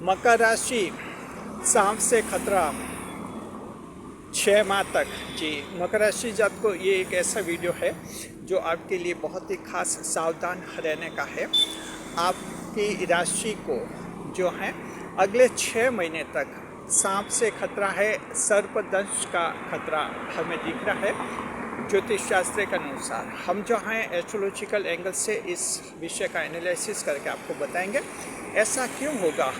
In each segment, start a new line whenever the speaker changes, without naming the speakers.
मकर राशि, सांप से खतरा 6 माह तक। जी, मकर राशि जात को ये एक ऐसा वीडियो है जो आपके लिए बहुत ही खास सावधान रहने का है। आपकी राशि को जो है अगले 6 महीने तक सांप से खतरा है, सर्पदंश का खतरा हमें दिख रहा है। ज्योतिष शास्त्र के अनुसार हम जो हैं एस्ट्रोलॉजिकल एंगल से इस विषय का एनालिसिस करके आपको बताएंगे ऐसा क्यों होगा।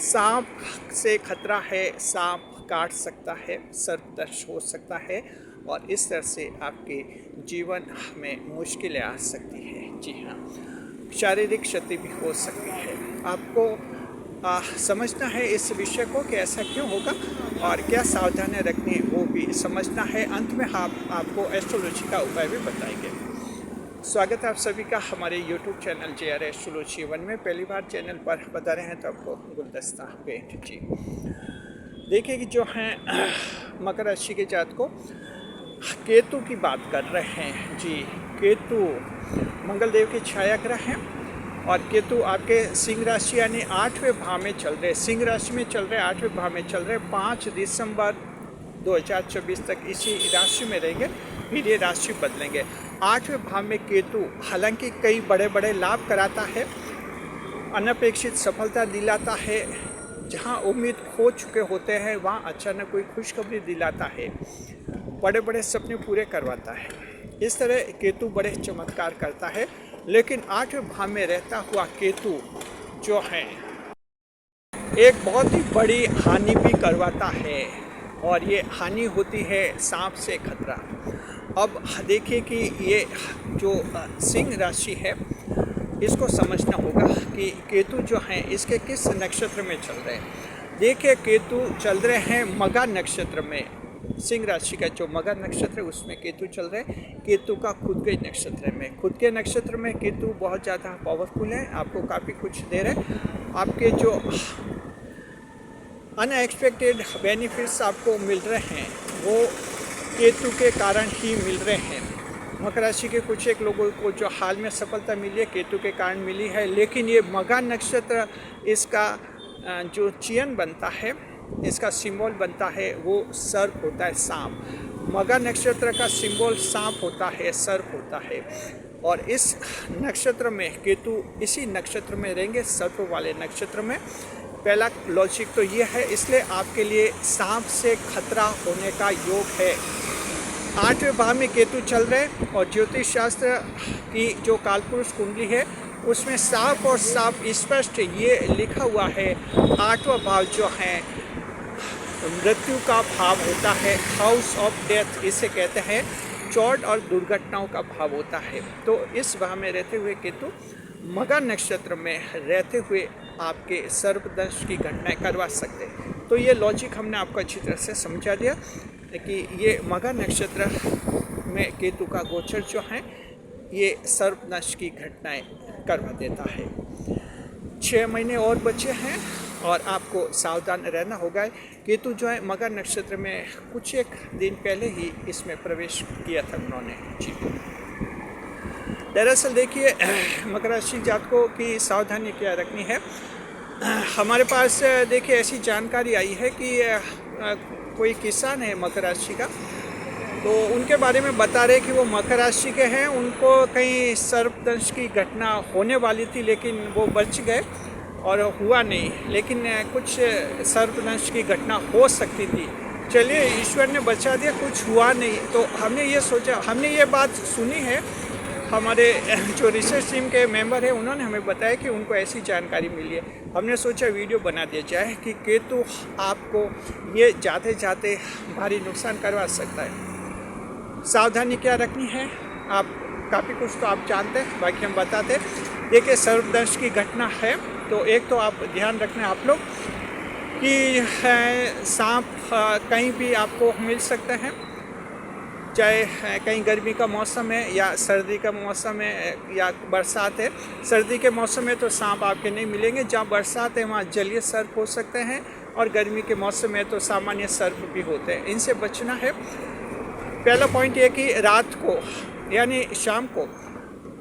सांप से खतरा है, सांप काट सकता है, सर्पदंश हो सकता है और इस तरह से आपके जीवन में मुश्किलें आ सकती है। जी हाँ, शारीरिक क्षति भी हो सकती है। आपको समझना है इस विषय को कि ऐसा क्यों होगा और क्या सावधानियां रखनी है वो भी समझना है। अंत में हम आपको एस्ट्रोलॉजी का उपाय भी बताएंगे। स्वागत है आप सभी का हमारे YouTube चैनल JR एस्ट्रोलॉजी 1 में। पहली बार चैनल पर बता रहे हैं तो आपको गुलदस्ता भेंट। जी देखिए कि जो हैं मकर राशि के जात को केतु की बात कर रहे हैं। जी, केतु मंगल देव के छाया ग्रह हैं और केतु आपके सिंह राशि यानी 8वें भाव में चल रहे, सिंह राशि में चल रहे, 8वें भाव में चल रहे। 5 दिसंबर 2024 तक इसी राशि में रहेंगे, फिर ये राशि बदलेंगे। 8वें भाव में केतु हालांकि कई बड़े बड़े लाभ कराता है, अनपेक्षित सफलता दिलाता है, जहां उम्मीद खो चुके होते हैं वहां अचानक कोई खुशखबरी दिलाता है, बड़े बड़े सपने पूरे करवाता है। इस तरह केतु बड़े चमत्कार करता है। लेकिन 8वें भाव में रहता हुआ केतु जो है एक बहुत ही बड़ी हानि भी करवाता है और ये हानि होती है सांप से खतरा। अब देखिए कि ये जो सिंह राशि है इसको समझना होगा कि केतु जो हैं इसके किस नक्षत्र में चल रहे हैं। देखिए केतु चल रहे हैं मघा नक्षत्र में। सिंह राशि का जो मघा नक्षत्र है उसमें केतु चल रहे हैं। केतु का खुद के नक्षत्र में, खुद के नक्षत्र में केतु बहुत ज़्यादा पावरफुल है, आपको काफ़ी कुछ दे रहे हैं। आपके जो अनएक्सपेक्टेड बेनिफिट्स आपको मिल रहे हैं वो केतु के कारण ही मिल रहे हैं। मकर राशि के कुछ एक लोगों को जो हाल में सफलता मिली है केतु के कारण मिली है। लेकिन ये मघा नक्षत्र इसका जो चिन्ह बनता है, इसका सिंबल बनता है वो सर्प होता है, सांप। मघा नक्षत्र का सिंबल सांप होता है, सर्प होता है। और इस नक्षत्र में केतु इसी नक्षत्र में रहेंगे, सर्प वाले नक्षत्र में। पहला लॉजिक तो ये है, इसलिए आपके लिए सांप से खतरा होने का योग है। 8वें भाव में केतु चल रहे और ज्योतिष शास्त्र की जो कालपुरुष कुंडली है उसमें सांप और सांप स्पष्ट ये लिखा हुआ है। 8वां भाव जो है मृत्यु का भाव होता है, हाउस ऑफ डेथ इसे कहते हैं, चोट और दुर्घटनाओं का भाव होता है। तो इस भाव में रहते हुए केतु मघा नक्षत्र में रहते हुए आपके सर्पदंश की घटनाएं करवा सकते हैं। तो ये लॉजिक हमने आपको अच्छी तरह से समझा दिया कि ये मघा नक्षत्र में केतु का गोचर जो है ये सर्पदंश की घटनाएं करवा देता है। 6 महीने और बचे हैं और आपको सावधान रहना होगा। केतु जो है मघा नक्षत्र में कुछ एक दिन पहले ही इसमें प्रवेश किया था उन्होंने। जी, दरअसल देखिए मकर राशि जातकों की सावधानी क्या रखनी है। हमारे पास देखिए ऐसी जानकारी आई है कि कोई किसान है मकर राशि का, तो उनके बारे में बता रहे कि वो मकर राशि के हैं, उनको कहीं सर्पदंश की घटना होने वाली थी लेकिन वो बच गए और हुआ नहीं। लेकिन कुछ सर्पदंश की घटना हो सकती थी, चलिए ईश्वर ने बचा दिया, कुछ हुआ नहीं। तो हमने ये सोचा, हमने ये बात सुनी है, हमारे जो रिसर्च टीम के मेंबर हैं उन्होंने हमें बताया कि उनको ऐसी जानकारी मिली है। हमने सोचा वीडियो बना दिया जाए कि केतु आपको ये जाते जाते भारी नुकसान करवा सकता है। सावधानी क्या रखनी है, आप काफ़ी कुछ तो आप जानते हैं, बाकी हम बताते हैं। देखिए सर्पदंश की घटना है तो एक तो आप ध्यान रखना आप लोग कि सांप कहीं भी आपको मिल सकते हैं, चाहे कहीं गर्मी का मौसम है या सर्दी का मौसम है या बरसात है। सर्दी के मौसम में तो सांप आपके नहीं मिलेंगे, जहाँ बरसात है वहाँ जलीय सर्प हो सकते हैं और गर्मी के मौसम में तो सामान्य सर्प भी होते हैं, इनसे बचना है। पहला पॉइंट ये कि रात को यानी शाम को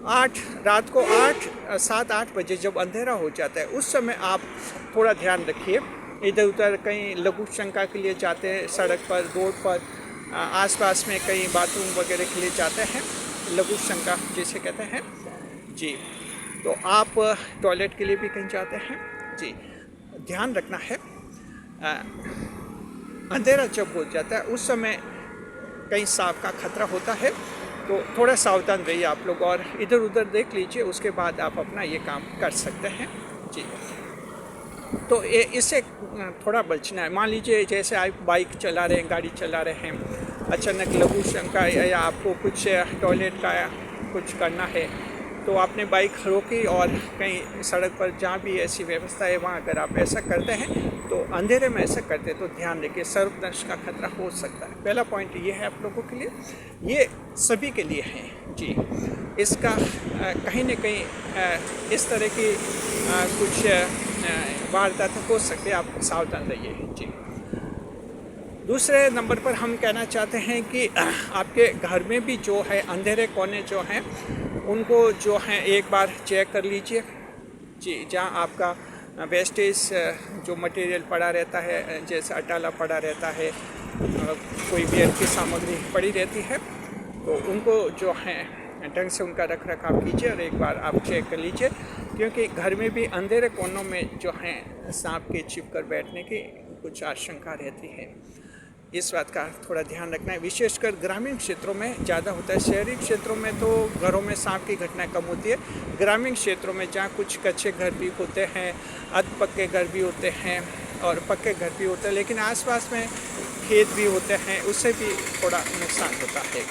रात को 7-8 बजे जब अंधेरा हो जाता है उस समय आप थोड़ा ध्यान रखिए। इधर उधर कहीं लघु शंका के लिए जाते हैं, सड़क पर, रोड पर, आसपास में कहीं बाथरूम वगैरह के लिए जाते हैं, लघु शंका जिसे कहते हैं जी। तो आप टॉयलेट के लिए भी कहीं जाते हैं जी, ध्यान रखना है। अंधेरा जब हो जाता है उस समय कहीं सांप का खतरा होता है, तो थोड़ा सावधान रहिए आप लोग और इधर उधर देख लीजिए, उसके बाद आप अपना ये काम कर सकते हैं जी। तो इससे थोड़ा बचना है। मान लीजिए जैसे आप बाइक चला रहे हैं, गाड़ी चला रहे हैं, अचानक लघु शंका या आपको कुछ टॉयलेट का कुछ करना है, तो आपने बाइक रोकी और कहीं सड़क पर जहाँ भी ऐसी व्यवस्था है वहाँ अगर आप ऐसा करते हैं, तो अंधेरे में ऐसा करते हैं तो ध्यान रखिए, सर्पदंश का खतरा हो सकता है। पहला पॉइंट ये है आप लोगों के लिए, ये सभी के लिए है जी। इसका कहीं न कहीं इस तरह की कुछ वारदात हो सकते हैं, आप सावधान रहिए जी। दूसरे नंबर पर हम कहना चाहते हैं कि आपके घर में भी जो है अंधेरे कोने जो हैं उनको जो है एक बार चेक कर लीजिए जी। जहाँ आपका वेस्टेज जो मटेरियल पड़ा रहता है, जैसे अटाला पड़ा रहता है, कोई व्यर्थ की सामग्री पड़ी रहती है, तो उनको जो है ढंग से उनका रख रखाव कीजिए और एक बार आप चेक कर लीजिए, क्योंकि घर में भी अंधेरे कोनों में जो है सांप के छिप कर बैठने की कुछ आशंका रहती है। इस बात का थोड़ा ध्यान रखना है। विशेषकर ग्रामीण क्षेत्रों में ज़्यादा होता है, शहरी क्षेत्रों में तो घरों में सांप की घटनाएं कम होती है। ग्रामीण क्षेत्रों में जहाँ कुछ कच्चे घर भी होते हैं, अध पक्के घर भी होते हैं और पक्के घर भी होते हैं, लेकिन आसपास में खेत भी होते हैं, उससे भी थोड़ा नुकसान होता है,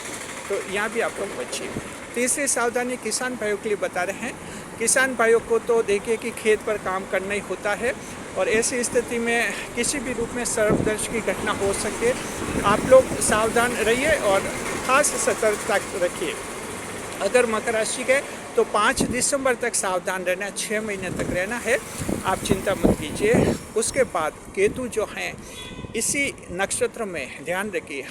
तो यहाँ भी आप लोग बचिए। तीसरी सावधानी किसान भाइयों के लिए बता रहे हैं। किसान भाइयों को तो देखिए कि खेत पर काम करना ही होता है और ऐसी स्थिति में किसी भी रूप में सर्पदंश की घटना हो सके, आप लोग सावधान रहिए और ख़ास सतर्कता रखिए। अगर मकर राशि के तो 5 दिसंबर तक सावधान रहना, 6 महीने तक रहना है, आप चिंता मत कीजिए। उसके बाद केतु जो हैं इसी नक्षत्र में, ध्यान रखिए,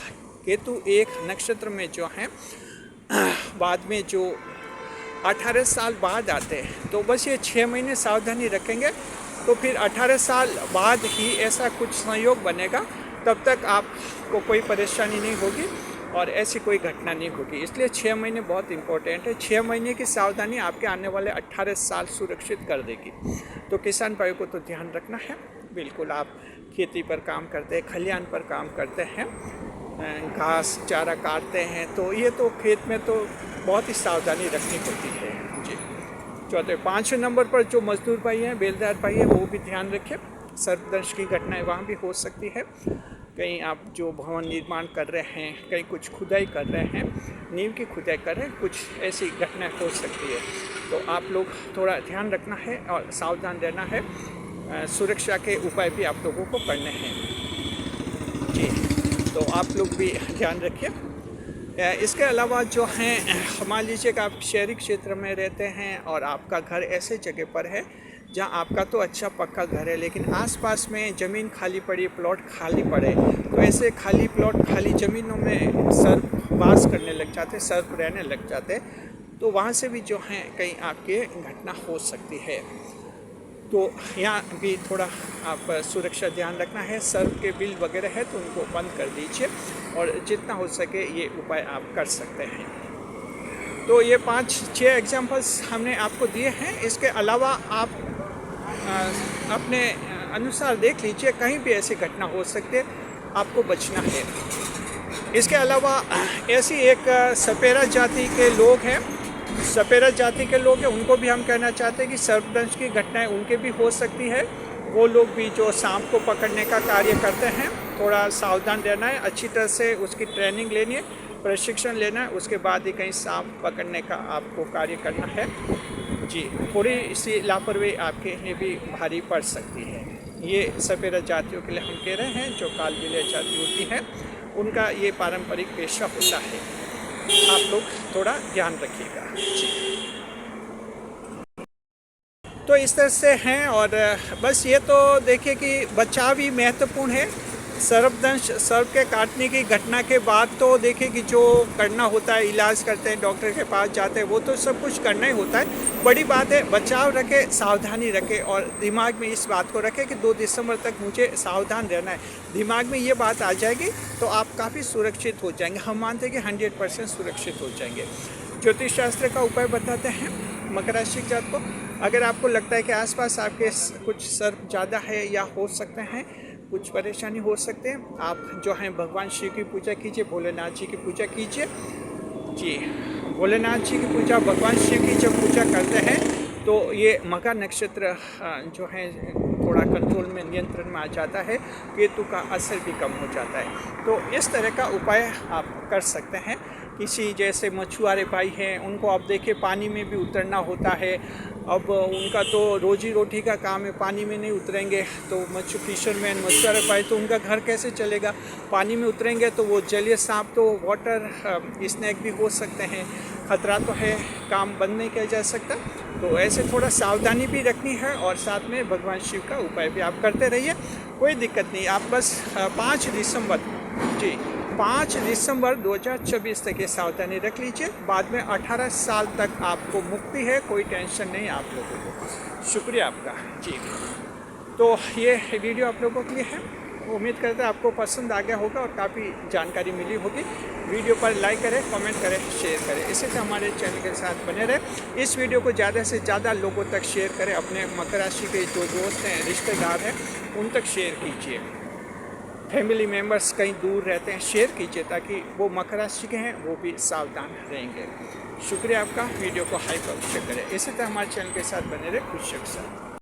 केतु एक नक्षत्र में जो हैं बाद में जो 18 साल बाद आते हैं, तो बस ये 6 महीने सावधानी रखेंगे तो फिर 18 साल बाद ही ऐसा कुछ संयोग बनेगा, तब तक आपको कोई परेशानी नहीं होगी और ऐसी कोई घटना नहीं होगी। इसलिए 6 महीने बहुत इम्पोर्टेंट है। 6 महीने की सावधानी आपके आने वाले 18 साल सुरक्षित कर देगी। तो किसान भाइयों को तो ध्यान रखना है। बिल्कुल आप खेती पर काम करते हैं, खलिहान पर काम करते हैं, घास चारा काटते हैं, तो ये तो खेत में तो बहुत ही सावधानी रखनी होती है जी। चौथे 5वें नंबर पर जो मजदूर भाई हैं, बेलदार भाई हैं, वो भी ध्यान रखें। सर्पदंश की घटनाएं वहाँ भी हो सकती है। कहीं आप जो भवन निर्माण कर रहे हैं, कहीं कुछ खुदाई कर रहे हैं, नींव की खुदाई कर रहे हैं, कुछ ऐसी घटना हो सकती है, तो आप लोग थोड़ा ध्यान रखना है और सावधान रहना है। सुरक्षा के उपाय भी आप लोगों को करने हैं जी, तो आप लोग भी ध्यान रखिए। इसके अलावा जो हैं, मान लीजिए कि आप शहरी क्षेत्र में रहते हैं और आपका घर ऐसे जगह पर है जहां आपका तो अच्छा पक्का घर है, लेकिन आसपास में ज़मीन खाली पड़ी, प्लॉट खाली पड़े, तो ऐसे खाली प्लॉट, खाली ज़मीनों में सर्प वास करने लग जाते, सर्प रहने लग जाते, तो वहाँ से भी जो हैं कहीं आपके घटना हो सकती है। तो यहाँ भी थोड़ा आप सुरक्षा ध्यान रखना है। सर्प के बिल वगैरह है तो उनको बंद कर दीजिए और जितना हो सके ये उपाय आप कर सकते हैं। तो ये 5-6 एग्जाम्पल्स हमने आपको दिए हैं। इसके अलावा आप अपने अनुसार देख लीजिए, कहीं भी ऐसी घटना हो सकती है, आपको बचना है। इसके अलावा ऐसी एक सपेरा जाति के लोग हैं, सपेरा जाति के लोग हैं, उनको भी हम कहना चाहते हैं कि सर्पदंश की घटनाएं उनके भी हो सकती है। वो लोग भी जो सांप को पकड़ने का कार्य करते हैं, थोड़ा सावधान रहना है, अच्छी तरह से उसकी ट्रेनिंग लेनी है, प्रशिक्षण लेना है, उसके बाद ही कहीं सांप पकड़ने का आपको कार्य करना है जी। थोड़ी सी लापरवाही आपके लिए भी भारी पड़ सकती है। ये सपेरा जातियों के लिए हम कह रहे हैं, जो कालबेलिया जाति होती है, उनका ये पारंपरिक पेशा होता है। आप लोग थोड़ा ध्यान रखिएगा जी। तो इस तरह से हैं और बस ये तो देखिए कि बचाव ही महत्वपूर्ण है। सर्पदंश, सर्प के काटने की घटना के बाद तो देखिए कि जो करना होता है, इलाज करते हैं, डॉक्टर के पास जाते हैं, वो तो सब कुछ करना ही होता है। बड़ी बात है बचाव रखें, सावधानी रखें और दिमाग में इस बात को रखें कि 2 दिसंबर तक मुझे सावधान रहना है। दिमाग में ये बात आ जाएगी तो आप काफ़ी सुरक्षित हो जाएंगे। हम मानते हैं कि 100% सुरक्षित हो जाएंगे। ज्योतिष शास्त्र का उपाय बताते हैं मकर राशि के जात को। अगर आपको लगता है कि आसपास आपके कुछ सर्प ज़्यादा है या हो सकते हैं, कुछ परेशानी हो सकते हैं, आप जो है भगवान शिव की पूजा कीजिए, भोलेनाथ जी की पूजा कीजिए। जी, भोलेनाथ जी की पूजा, भगवान शिव की जब पूजा करते हैं तो ये मकर नक्षत्र जो है थोड़ा कंट्रोल में, नियंत्रण में आ जाता है, केतु का असर भी कम हो जाता है। तो इस तरह का उपाय आप कर सकते हैं। किसी जैसे मछुआरे भाई हैं, उनको आप देखिए पानी में भी उतरना होता है। अब उनका तो रोजी रोटी का काम है, पानी में नहीं उतरेंगे तो फिशरमैन, मछुआरे भाई, तो उनका घर कैसे चलेगा? पानी में उतरेंगे तो वो जलीय सांप, तो वाटर स्नैक भी हो सकते हैं, खतरा तो है, काम बंद नहीं किया जा सकता। तो ऐसे थोड़ा सावधानी भी रखनी है और साथ में भगवान शिव का उपाय भी आप करते रहिए, कोई दिक्कत नहीं। आप बस 5 दिसंबर, जी 5 दिसंबर 2024 तक ये सावधानी रख लीजिए। बाद में 18 साल तक आपको मुक्ति है, कोई टेंशन नहीं आप लोगों को। शुक्रिया आपका जी। तो ये वीडियो आप लोगों के लिए है, उम्मीद करते हैं आपको पसंद आ गया होगा और काफ़ी जानकारी मिली होगी। वीडियो पर लाइक करें, कमेंट करें, शेयर करें। इसी तरह हमारे चैनल के साथ बने रहें। इस वीडियो को ज़्यादा से ज़्यादा लोगों तक शेयर करें। अपने मकर राशि के जो दोस्त हैं, रिश्तेदार हैं, उन तक शेयर कीजिए। फैमिली मेम्बर्स कहीं दूर रहते हैं, शेयर कीजिए ताकि वो मकर राशि के हैं वो भी सावधान रहेंगे। शुक्रिया आपका। वीडियो को हाइप अवश्य करें। इसी तरह हमारे चैनल के साथ बने रहे। खुश रखें।